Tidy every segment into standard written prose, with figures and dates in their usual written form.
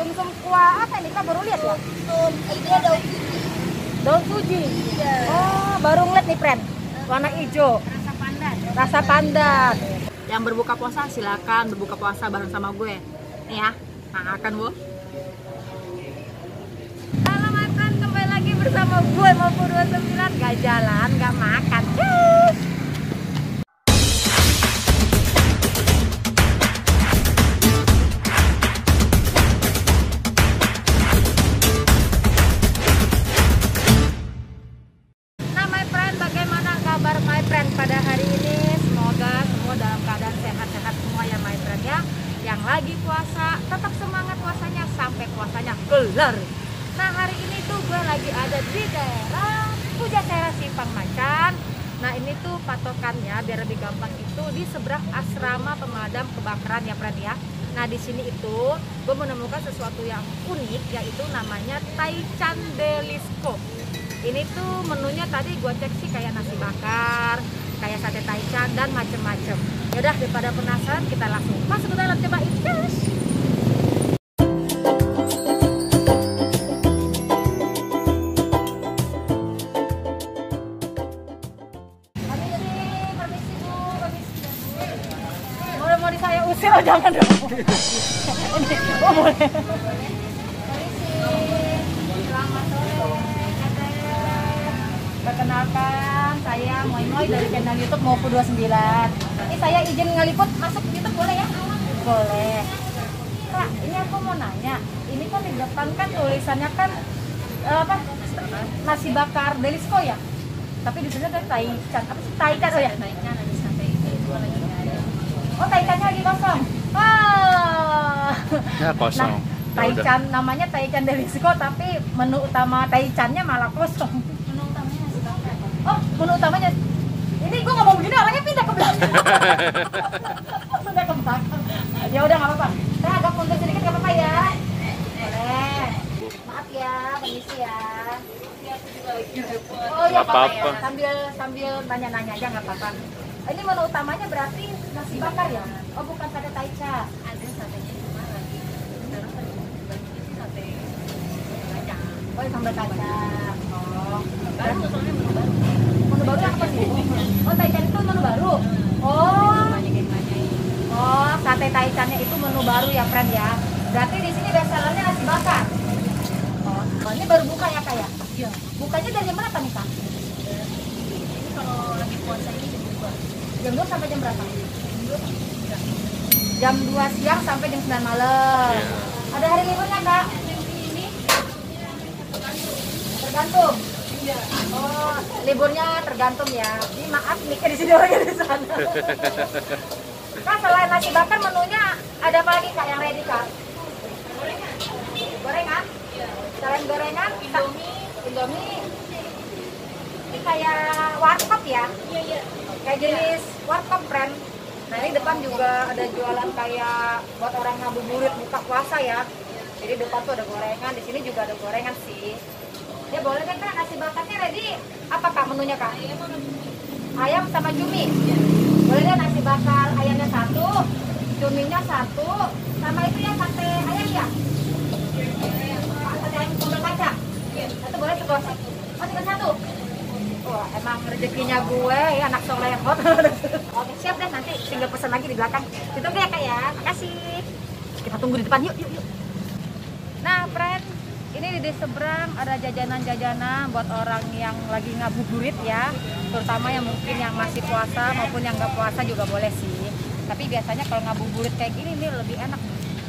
Sumsum kuah apa ini Kak? Baru lihat ya? Ini ada Daun suji. Iya. Oh, baru ngeliat nih, friend. Warna hijau. rasa pandan. Rasa pandan. Yang berbuka puasa silakan berbuka puasa bareng sama gue. Nih ya, makan Bu. Halo makan, kembali lagi bersama gue Mopo 29. Gak jalan, gak makan. Cus. Nah my friend, bagaimana kabar my friend pada hari ini? Semoga semua dalam keadaan sehat-sehat semua ya my friend ya. Yang lagi puasa, tetap semangat puasanya sampai puasanya kelar. Nah hari ini tuh gue lagi ada di daerah Pujasera Simpang Macan. Nah ini tuh patokannya biar lebih gampang itu di seberang asrama pemadam kebakaran ya friend ya. Nah di sini itu gue menemukan sesuatu yang unik yaitu namanya Taichan Delisco. Ini tuh menunya tadi gue cek sih kayak nasi bakar, kayak sate taichan dan macem-macem. Yaudah daripada penasaran kita langsung masuk ke dalam coba cus. Mau di saya usir, oh jangan dong. Oh boleh. Selamat sore. Perkenalkan, saya Moy dari channel YouTube Mopo 29. Ini saya izin ngeliput masuk YouTube boleh ya? Boleh. Kak, ini aku mau nanya. Ini kan di depan kan tulisannya kan apa? Nasi bakar Delisco ya? Tapi di sini ada Taichan. Apa sih Taichan oh ya? Taichan lagi santai itu lagi nggak ada. Oh, Taichannya lagi kosong. Wah. Ya kosong. Nah, Taichan namanya Taichan Delisco tapi menu utama Taichannya malah kosong. Menu utamanya nasi bakar. Oh, menu utamanya. Ini gue ngomong begini orangnya pindah ke belakang. Pindah ke belakang. Ya udah nggak apa-apa. Saya agak mundur sedikit nggak apa-apa ya. Boleh. Maaf ya, permisi ya. Oh ya Nggak apa-apa. Sambil nanya-nanya aja nggak apa-apa. Ini menu utamanya berarti nasi bakar ya? Oh bukan sate taichan. Ada satenya cuma lagi sekarang lagi banyak sih sate kacang. Oh sambal kacang. Oh. Baru soalnya menu baru. Menu baru yang apa sih? Oh taichan itu menu baru. Oh. Banyakin. Oh sate taichannya itu menu baru ya friend ya. Berarti di sini bestsellernya nasi bakar. Oh ini baru buka ya kak ya? Iya. Bukanya dari jam berapa nih kak? Ini kalau lagi puasa ini jam 2. Jam 2 sampai jam berapa? Jam 2. Jam 2 siang sampai jam 9 malam. Ada hari liburnya kak? Ini Tergantung. iya. Oh, liburnya tergantung ya. Ini maaf mikir di sini orangnya di sana. Kak, selain nasi bakar menunya ada apa lagi kak yang ready kak? Gorengan? Selain gorengan, Indomie. Ini kayak warkop ya? Iya. Kayak jenis warkop friend. Nah ini depan juga ada jualan kayak buat orang ngabuburit buka puasa ya. Jadi depan tuh ada gorengan, di sini juga ada gorengan sih. Ya boleh kan kak, nasi bakarnya ready. Apa kak menunya kak? Ayam sama cumi. Boleh deh nasi bakar ayamnya 1, cuminya 1, sama itu ya sate ayam ya? Sate ayam sambal kacang. Itu boleh cukup 1. Oh tinggal 1. Wah emang rezekinya gue ya anak solehot. Oke siap deh, nanti tinggal pesan lagi di belakang. Ditunggu ya kak ya, makasih. Kita tunggu di depan yuk. Nah friend, ini di seberang ada jajanan-jajanan buat orang yang lagi ngabuburit ya. Terutama yang mungkin yang masih puasa maupun yang nggak puasa juga boleh sih. Tapi biasanya kalau ngabuburit kayak gini nih lebih enak.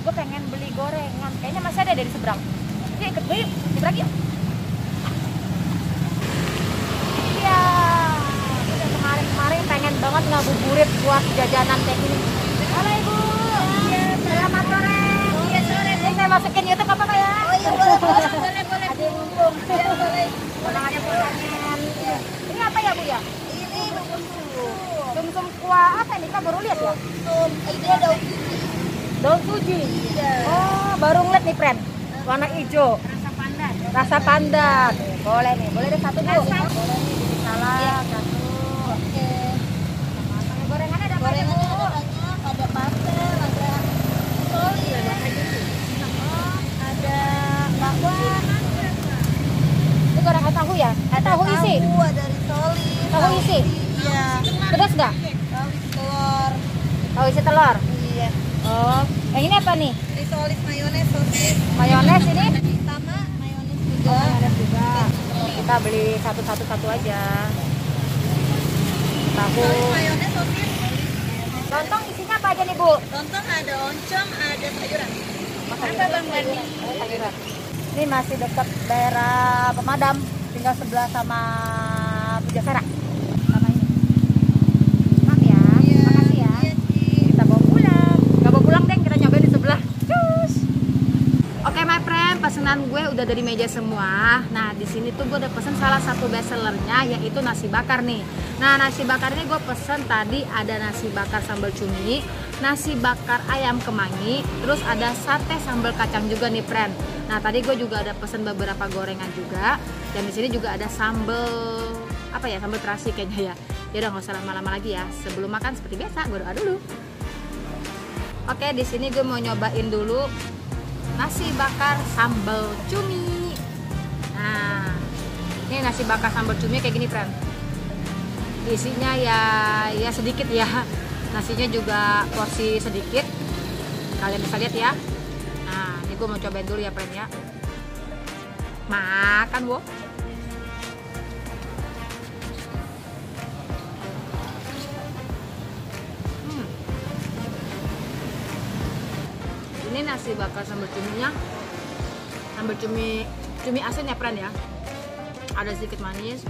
Gue pengen beli gorengan, kayaknya masih ada dari seberang. Yuk ikut gue yuk, ikut lagi yuk. Iya, udah kemarin pengen banget ngabuburit buat jajanan kayak gini. Halo ibu. Iya, selamat sore. Iya sore. Ini saya masukin YouTube apa ya? Oh iya boleh. Ada yang mumpung. Iya boleh. Potongannya potongan. Ini apa ya bu ya? Ini Sumsum kuah apa ini kak? Baru lihat ya? ini ada Daun suji. Oh baru ngeliat nih friend. Warna hijau. rasa pandan. Rasa pandan. Boleh nih, boleh deh 1 dulu. Boleh nih, jadi salah 1. Oke. Sama gorengannya ada apa aja, Gorengannya Bu? ada banyak, ada pastel, ada soli, ada Oh, tahu isi? Ada risolis. Tahu isi? Iya. Pedas nggak? Tahu isi telur. Tahu isi telur? Iya. Oh, yang ini apa nih? Risolis mayones sosis. Mayones ini? Sama mayones Oh, juga. mayones juga. Kita beli satu aja. Tahu. Risolis mayones sosis. Lontong isinya apa aja nih, Bu? Lontong ada oncom, ada sayuran. Apa Bang Dani? Sayuran. Ini masih dekat daerah Pemadam, tinggal sebelah sama Pujasera. Sama ini. Maaf ya, makasih ya. Iya, Ci. Kita bawa pulang. Gak bawa pulang deh, kita nyobain di sebelah. Cus. Oke my friend, pesanan gue udah dari meja semua. Nah di sini tuh gue udah pesen salah satu best sellernya, yaitu nasi bakar nih. Nah nasi bakar ini gue pesen tadi ada nasi bakar sambal cumi, nasi bakar ayam kemangi, terus ada sate sambal kacang juga nih friend. Nah tadi gue juga ada pesen beberapa gorengan juga, dan di sini juga ada sambal apa ya, sambal terasi kayaknya ya. Ya udah nggak usah lama-lama lagi ya. Sebelum makan seperti biasa gue doa dulu. Oke, di sini gue mau nyobain dulu nasi bakar sambal cumi. Nah, ini nasi bakar sambal cumi kayak gini, friend. Isinya ya sedikit ya. Nasinya juga porsi sedikit. Kalian bisa lihat ya. Nah, ini gue mau cobain dulu ya, friend ya. Makan, Bu. Ini nasi bakar sambal cuminya, sambal cumi asin ya friend ya, ada sedikit manis.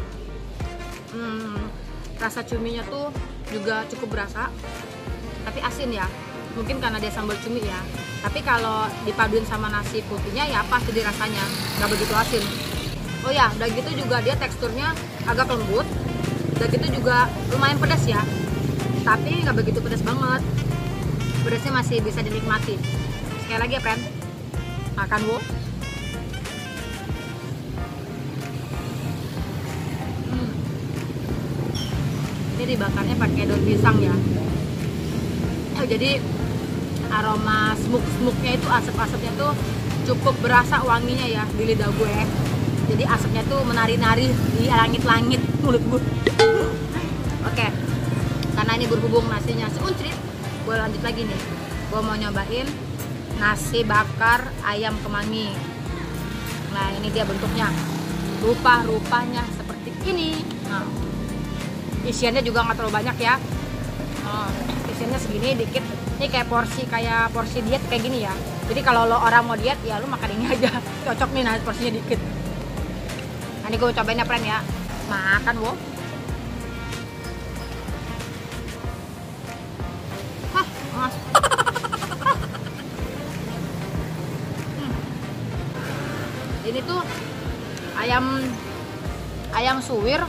Rasa cuminya tuh juga cukup berasa, tapi asin ya, mungkin karena dia sambal cumi ya. Tapi kalau dipaduin sama nasi putihnya ya pas jadi rasanya, nggak begitu asin. Oh ya, udah gitu juga dia teksturnya agak lembut, udah gitu juga lumayan pedas ya, tapi nggak begitu pedas banget, pedasnya masih bisa dinikmati. Sekali lagi ya friend, makan Bu. Ini dibakarnya pakai daun pisang ya. Jadi aroma smoke-nya itu, asap-asapnya tuh cukup berasa wanginya ya di lidah gue. Jadi asapnya tuh menari-nari di langit-langit mulut gue. Oke, karena ini berhubung nasinya seuncrit, gue lanjut lagi nih. Gue mau nyobain nasi bakar ayam kemangi. Nah ini dia bentuknya, rupa-rupanya seperti ini. Nah, isiannya juga nggak terlalu banyak ya. Isiannya segini dikit. Ini kayak porsi diet kayak gini ya. Jadi kalau lo orang mau diet ya lo makan ini aja. Cocok nih nasi porsinya dikit. Nah, ini gue cobain ya friend ya. Makan Bu. Hah, mas. Ini tuh ayam suwir,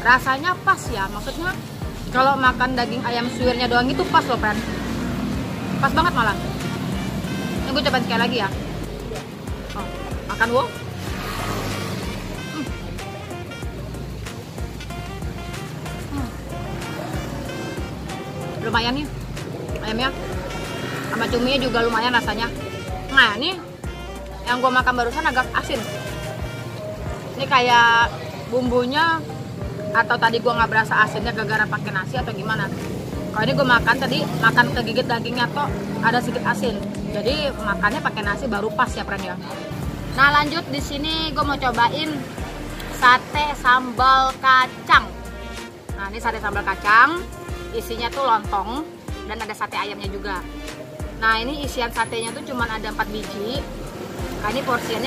rasanya pas ya, maksudnya kalau makan daging ayam suwirnya doang itu pas loh friend, pas banget malah. Ini gue cobain sekali lagi ya. Makan Bu. Lumayan nih ayamnya, sama cuminya juga lumayan rasanya. Nah ini yang gue makan barusan agak asin. Ini kayak bumbunya, atau tadi gue nggak berasa asinnya gara-gara pakai nasi atau gimana. Kalau ini gue makan tadi kegigit dagingnya tuh ada sedikit asin. Jadi makannya pakai nasi baru pas ya friend ya. Nah lanjut di sini gue mau cobain sate sambal kacang. Nah ini sate sambal kacang, isinya tuh lontong dan ada sate ayamnya juga. Nah ini isian satenya tuh cuma ada 4 biji. Nah ini porsian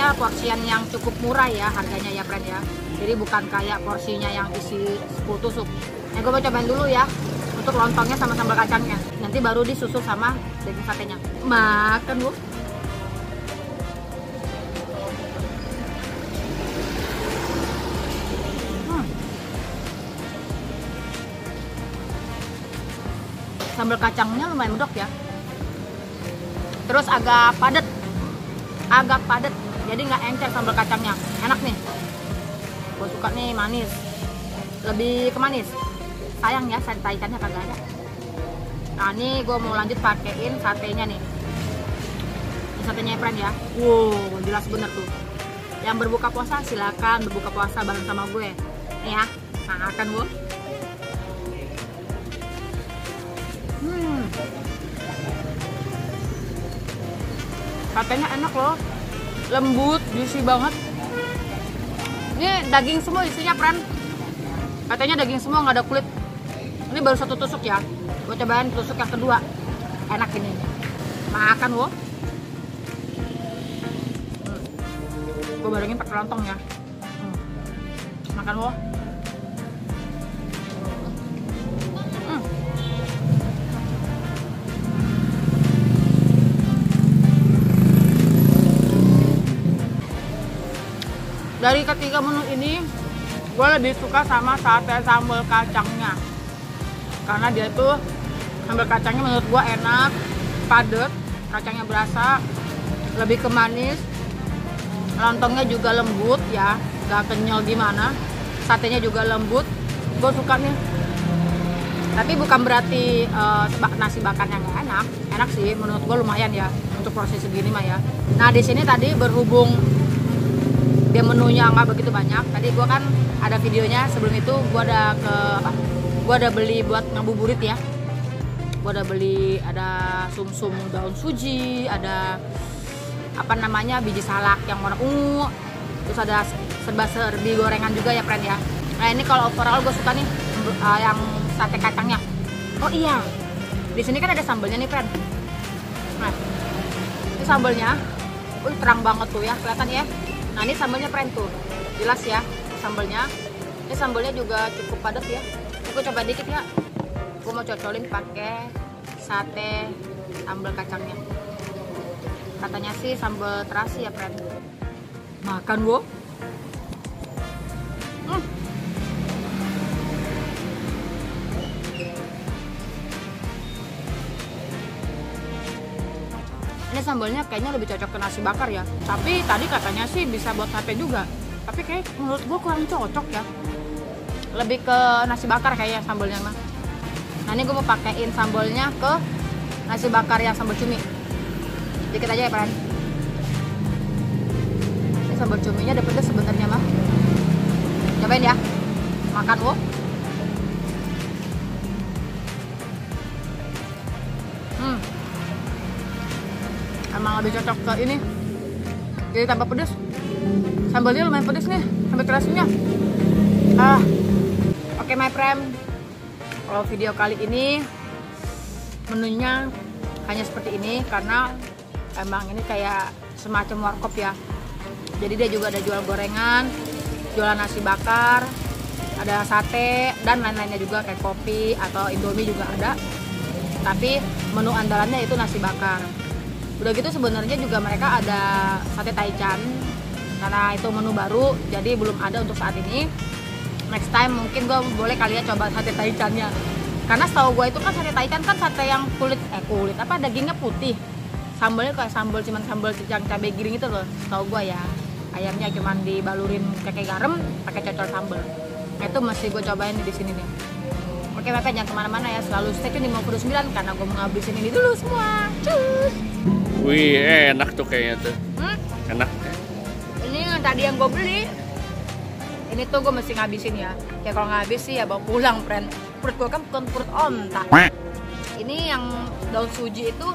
yang cukup murah ya harganya ya friend ya. Jadi bukan kayak porsinya yang isi 10 tusuk. Nah gue mau cobain dulu ya untuk lontongnya sama sambal kacangnya. Nanti baru disusul sama daging satenya. Makan Bu. Sambal kacangnya lumayan medok ya. Terus agak padat, jadi nggak encer sambal kacangnya, enak nih. Gue suka nih manis, lebih ke manis. Sayang ya santan ikannya kagak ada. Nah ini gue mau lanjut pakein satenya nih. Ini satenya friend ya. Wow jelas bener tuh. Yang berbuka puasa silakan berbuka puasa bareng sama gue. Nih ya, makan gue. Katanya enak loh, lembut, juicy banget. Ini daging semua isinya, friend. Katanya daging semua, nggak ada kulit. Ini baru satu tusuk ya. Gue cobain tusuk yang kedua. Enak ini. Makan wo. Gue barengin pakai lontong ya. Makan wo. Dari ketiga menu ini, gue lebih suka sama sate sambal kacangnya. Karena dia tuh sambal kacangnya menurut gue enak, padat, kacangnya berasa, lebih ke manis. Lontongnya juga lembut ya, gak kenyal gimana. Satenya juga lembut, gue suka nih. Tapi bukan berarti nasi bakarnya nggak enak. Enak sih, menurut gue lumayan ya untuk porsi segini mah ya. Nah di sini tadi berhubung dia menunya nggak begitu banyak. Tadi gue kan ada videonya sebelum itu gue ada beli buat ngabuburit ya. Gue ada beli ada sumsum daun suji, ada apa namanya biji salak yang warna ungu, terus ada serba-serbi gorengan juga ya friend ya. Nah ini kalau overall gue suka nih yang sate kacangnya. Oh iya, di sini kan ada sambalnya nih friend. Nah ini sambalnya, terang banget tuh ya kelihatan ya. Nah ini sambalnya friend tuh, jelas ya sambalnya. Ini sambalnya juga cukup padat ya. Gue coba dikit ya. Gue mau cocolin pakai sate sambal kacangnya. Katanya sih sambal terasi ya friend. Makan gue. Ini sambalnya kayaknya lebih cocok ke nasi bakar ya. Tapi tadi katanya sih bisa buat sate juga. Tapi kayak menurut gue kurang cocok ya. Lebih ke nasi bakar kayaknya sambalnya mah. Nah ini gue mau pakein sambalnya ke nasi bakar yang sambal cumi. Dikit aja ya friend. Ini sambal cuminya ada pedas sebenarnya mah. Cobain ya. Makan wo. Emang lebih cocok ke ini. Jadi tanpa pedas. Sambalnya lumayan pedas nih, sampai terasinya. Oke my friend. Kalau video kali ini menunya hanya seperti ini karena emang ini kayak semacam warkop ya. Jadi dia juga ada jual gorengan, jualan nasi bakar, ada sate dan lain-lainnya juga kayak kopi atau indomie juga ada. Tapi menu andalannya itu nasi bakar. Udah gitu sebenarnya juga mereka ada sate taichan karena itu menu baru jadi belum ada untuk saat ini. Next time mungkin gue boleh kali ya coba sate taichannya. Karena setahu gue itu kan sate taichan kan sate yang kulit apa dagingnya putih. Sambalnya kayak sambal cuman sambal yang cabai giring itu loh. Setahu gue ya. Ayamnya cuman dibalurin pakai garam, pakai cocol sambal. Nah, itu masih gue cobain di sini nih. Oke, Bapak jangan kemana-mana ya. Selalu stay tune di 59 karena gue mau ngabisin ini dulu semua. Cus. Wih, enak tuh kayaknya tuh. Enak. Ini yang tadi yang gue beli. Ini tuh gue mesti ngabisin ya. Ya kalau nggak habis sih ya bawa pulang, friend. Perut gue kan bukan perut onta. Ini yang daun suji itu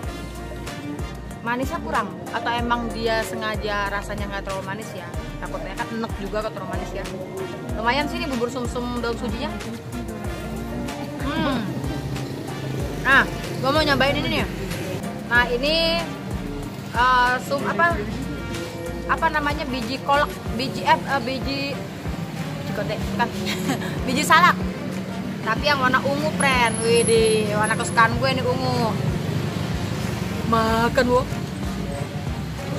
manisnya kurang atau emang dia sengaja rasanya nggak terlalu manis ya? Takutnya kan enek juga kalau terlalu manis ya. Lumayan sih ini bubur sumsum daun sujinya. Nah, gue mau nyobain ini nih. Nah ini apa namanya biji kolak, biji kotek kan biji salak. Tapi yang warna ungu, friend. Widih, warna kesukaan gue nih ungu. Makan wo.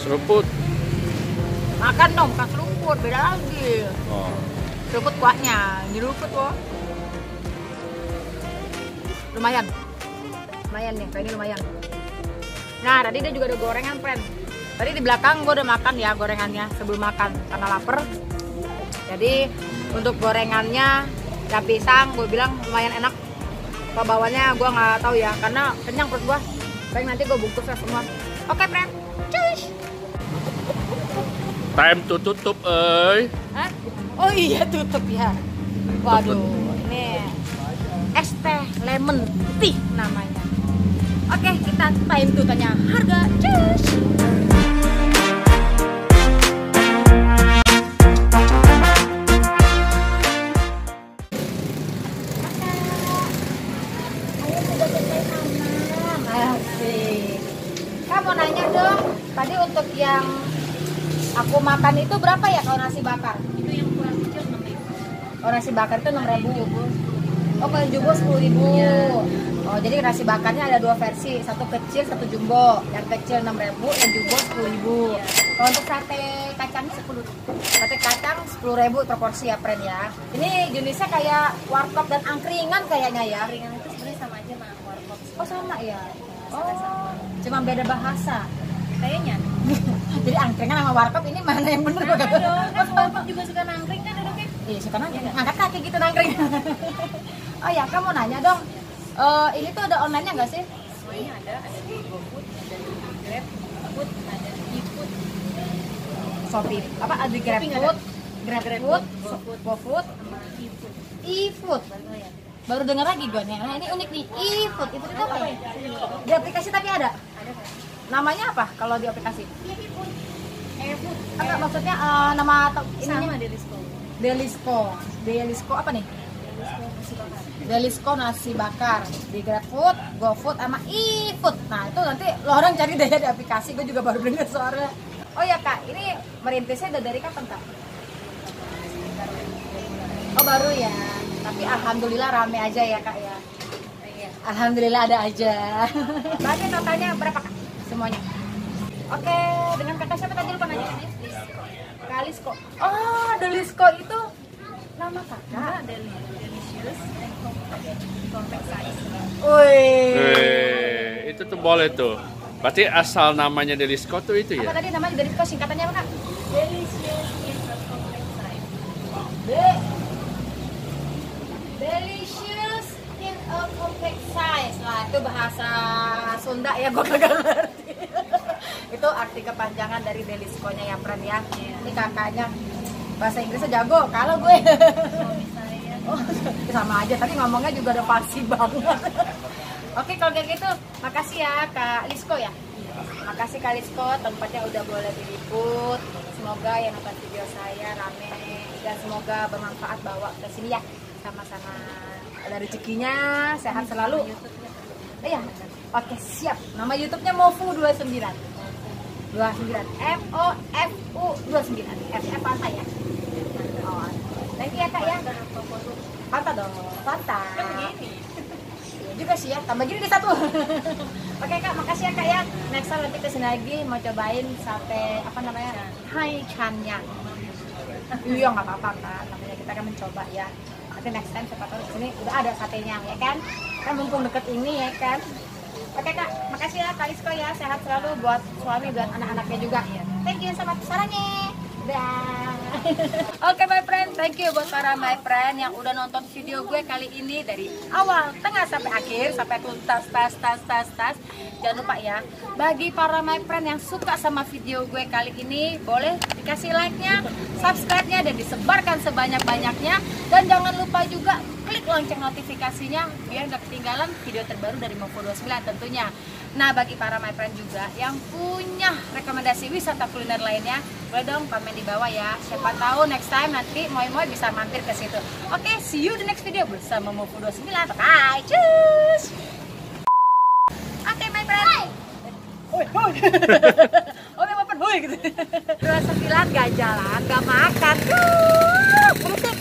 Seruput. Makan dong, bukan seruput, beda lagi. Oh. Seruput kuahnya, nyeruput wo. Lumayan nih, kayak ini lumayan. Nah, tadi dia juga ada gorengan, friend. Tadi di belakang gue udah makan ya gorengannya sebelum makan karena lapar. Jadi untuk gorengannya ya pisang, gue bilang lumayan enak. Kalau bawahnya gue nggak tahu ya karena kenyang perut gue. Paling nanti gue bungkus lah semua. Oke, friend. Cus. Time to tutup, euy. Hah? Oh iya tutup ya. Waduh, ini es teh lemon tea namanya. Oke, kita time to tanya harga. Cus. Asik. Kamu nanya dong, tadi untuk yang aku makan itu berapa ya kalau nasi bakar? Itu yang kurang kecil 6.000. Oh, nasi bakar itu 6.000. Oh, kalau jumbo 10.000. Oh, jadi nasi bakarnya ada dua versi, satu kecil, satu jumbo. Yang kecil 6.000, yang jumbo 10.000. Kalau untuk sate kacangnya 10. Sate kacang 10.000 per porsi ya, friend ya. Ini jenisnya kayak warkop dan angkringan kayaknya ya. Ringan itu sebenarnya sama aja sama warkop. Oh, sama ya. Oh, cuma beda bahasa. Kayaknya. Jadi angkringan sama warkop ini mana yang bener? Sama dong, kan warkop juga suka nangkring kan duduknya. Iya, suka nangkring. Angkat kaki gitu nangkring. Oh ya, kamu nanya dong. Ini tuh ada online-nya nggak sih? Semuanya ada di GoFood, ada di Grab, Food, ada di Food. Shopee. Apa ada di GrabFood? GrabFood, GoFood, Sama eFood. eFood. Baru ya. Baru dengar lagi gue nih. Nah, ini unik nih, eFood. Itu apa ya? Di aplikasi tapi ada. Ada kan? Namanya apa kalau di aplikasi? eFood. eFood. Apa maksudnya nama ininya? Sama Delisco. Delisco. Delisco apa nih? Delisco nasi bakar. Delisco nasi bakar di GrabFood, GoFood, sama eFood. Nah itu nanti lo orang cari deh di aplikasi. Gue juga baru dengar suaranya. Oh ya kak, ini merintisnya udah dari kapan kak? Oh baru ya. Tapi alhamdulillah rame aja ya kak ya. Iya. Alhamdulillah ada aja. Berarti totalnya berapa kak? Semuanya. Oke, dengan kakak siapa tadi lupa nanya? Kak Lisko. Oh, Delisco itu nama kakak. Delicious and compact size. Wih. Itu tuh boleh tuh. Berarti asal namanya Delisco tuh itu Apa ya? tadi namanya Delisco, singkatannya apa kak? Delicious in a compact size. Delicious in a compact size. Nah, itu bahasa Sunda ya, gue kagak ngerti. Itu arti kepanjangan dari Delisco-nya ya, friend ya. Ini kakaknya bahasa Inggrisnya jago, kalau gue. Suami saya. Oh, sama aja, tadi ngomongnya juga udah pasti banget. Oke, kalau kayak gitu, makasih ya Kak Lisko ya. Makasih Kak Lisko, tempatnya udah boleh diliput. Semoga yang nonton video saya rame dan semoga bermanfaat bawa ke sini ya. Sama-sama ada rezekinya, sehat selalu. Iya. Oke, siap. Nama YouTube-nya Mofu29. 29 MOFU29. F-nya Fanta ya. Oh. Thank you ya Kak ya. Fanta dong. Fanta. Iya juga sih ya. Tambah gini di satu. Oke Kak, makasih ya Kak ya. Next time nanti kesini lagi mau cobain sate apa namanya? Hai Channya. Iya nggak apa-apa Kak. Namanya kita akan mencoba ya. Nanti next time siapa tahu kesini udah ada satenya ya kan? Kan mumpung deket ini ya kan. Oke Kak, makasih ya Kak Lisko ya. Sehat selalu buat suami, buat anak-anaknya juga. Thank you sama sarangnya. Dah. Oke my friend, thank you buat para my friend yang udah nonton video gue kali ini dari awal, tengah sampai akhir, sampai tuntas, tas. Jangan lupa ya, bagi para my friend yang suka sama video gue kali ini, boleh dikasih like-nya, subscribe-nya, dan disebarkan sebanyak-banyaknya. Dan jangan lupa juga klik lonceng notifikasinya biar gak ketinggalan video terbaru dari Mofu29 tentunya. Nah, bagi para my friend juga yang punya rekomendasi wisata kuliner lainnya, boleh dong komen di bawah ya. Siapa tahu next time nanti moi-moi bisa mampir ke situ. Oke, see you the next video bersama Mofu29. Bye, cus. Oke, my friend. Hoi. Oke, my friend, hoi gitu. 29 gak jalan, gak makan. Berisik.